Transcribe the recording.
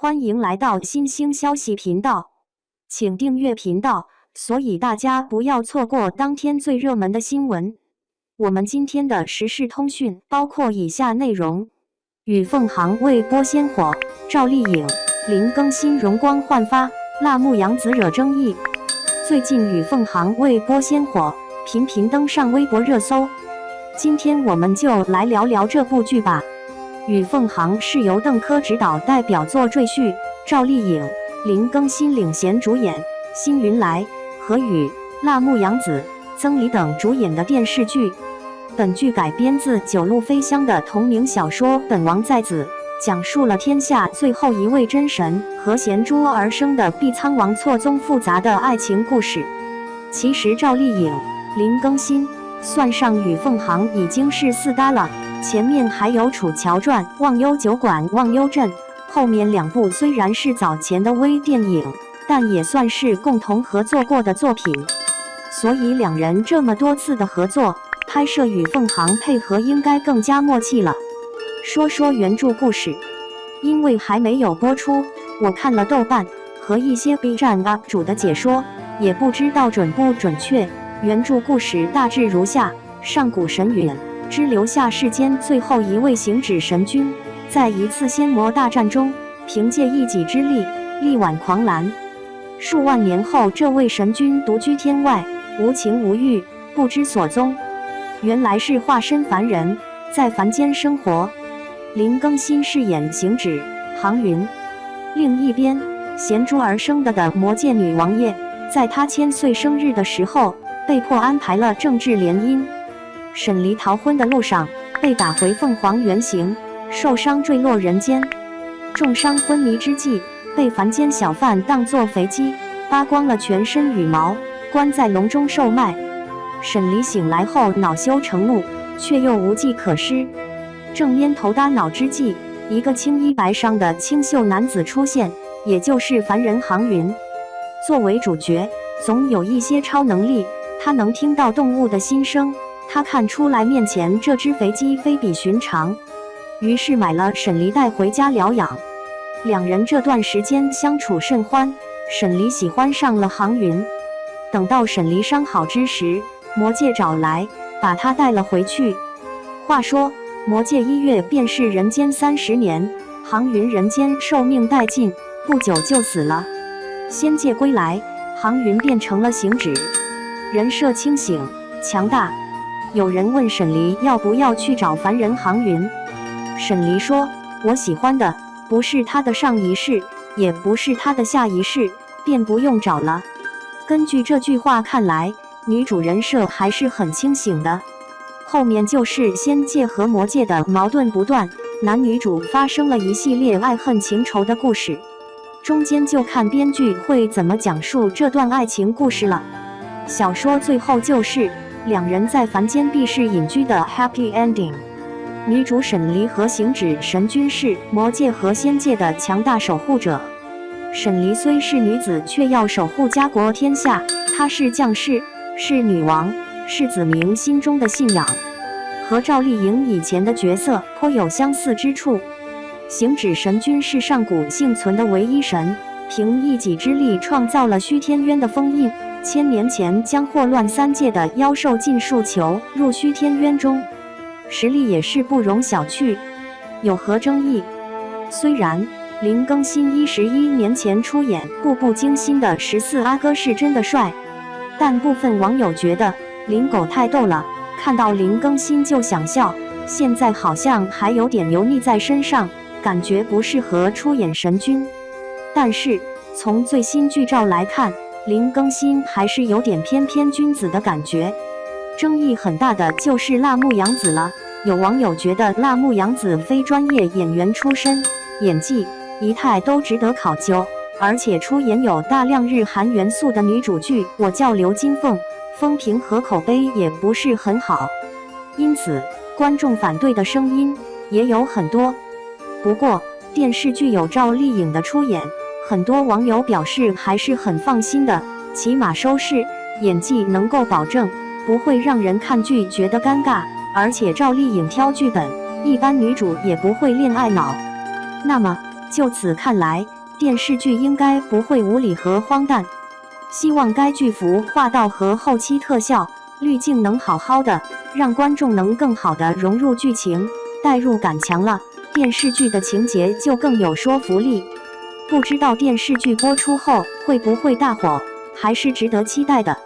欢迎来到新兴消息频道，请订阅频道，所以大家不要错过当天最热门的新闻。我们今天的时事通讯包括以下内容：与凤航为播仙火，赵丽颖、林更新容光焕发，辣目洋子惹争议。最近与凤航为播仙火频频登上微博热搜，今天我们就来聊聊这部剧吧。与凤航是由邓科执导代表作《赘婿》，赵丽颖、林更新领衔主演，辛云来、何宇、辣目洋子、曾黎等主演的电视剧。本剧改编自九路飞香的同名小说《本王在子》，讲述了天下最后一位真神和咸猪而生的毕仓王错综复杂的爱情故事。其实赵丽颖、林更新算上与凤航已经是4搭了。前面还有《楚乔传》、忘忧酒馆、忘忧镇，后面2部虽然是早前的微电影，但也算是共同合作过的作品，所以2人这么多次的合作，拍摄与凤航配合应该更加默契了。说说原著故事，因为还没有播出，我看了豆瓣和一些 B 站 UP 主的解说，也不知道准不准确。原著故事大致如下：上古神陨之留下世间最后一位行止神君，在一次仙魔大战中，凭借一己之力力挽狂澜。数万年后，这位神君独居天外，无情无欲，不知所踪。原来是化身凡人，在凡间生活。林更新饰演行止、航云。另一边，咸猪而生的魔界女王叶，在她1000岁生日的时候，被迫安排了政治联姻。沈离逃婚的路上被打回凤凰原形，受伤坠落人间，重伤昏迷之际被凡间小贩当作肥鸡，扒光了全身羽毛，关在笼中售卖。沈离醒来后恼羞成怒，却又无计可施。正拈头搭脑之际，一个青衣白裳的清秀男子出现，也就是凡人航云。作为主角，总有一些超能力，他能听到动物的心声。他看出来面前这只肥鸡非比寻常，于是买了沈离带回家疗养。2人这段时间相处甚欢，沈离喜欢上了航云。等到沈离伤好之时，魔界找来，把他带了回去。话说，魔界1月便是人间30年，航云人间寿命殆尽，不久就死了。仙界归来，航云变成了行止，人设清醒强大。有人问沈离要不要去找凡人航云，沈离说：“我喜欢的不是他的上一世，也不是他的下一世，便不用找了。”根据这句话看来，女主人设还是很清醒的。后面就是仙界和魔界的矛盾不断，男女主发生了一系列爱恨情仇的故事，中间就看编剧会怎么讲述这段爱情故事了。小说最后就是2人在凡间避世隐居的 happy ending。 女主沈离和行止神君是魔界和仙界的强大守护者。沈离虽是女子，却要守护家国天下，她是将士，是女王，是子民心中的信仰，和赵丽颖以前的角色颇有相似之处。行止神君是上古幸存的唯一神，凭一己之力创造了虚天渊的封印，1000年前将祸乱3界的妖兽尽数囚入虚天渊中，实力也是不容小觑。有何争议？虽然林更新11年前出演《步步惊心》的14阿哥是真的帅，但部分网友觉得林狗太逗了，看到林更新就想笑，现在好像还有点油腻在身上，感觉不适合出演神君。但是从最新剧照来看，林更新还是有点偏君子的感觉。争议很大的就是辣目洋子了，有网友觉得辣目洋子非专业演员出身，演技、仪态都值得考究，而且出演有大量日韩元素的女主剧《我叫刘金凤》，风评和口碑也不是很好，因此观众反对的声音也有很多。不过电视剧有赵丽颖的出演，很多网友表示还是很放心的，起码收视、演技能够保证，不会让人看剧觉得尴尬，而且赵丽颖挑剧本，一般女主也不会恋爱脑。那么就此看来，电视剧应该不会无厘和荒诞。希望该剧服化道和后期特效、滤镜能好好的，让观众能更好的融入剧情，代入感强了，电视剧的情节就更有说服力。不知道电视剧播出后会不会大火，还是值得期待的。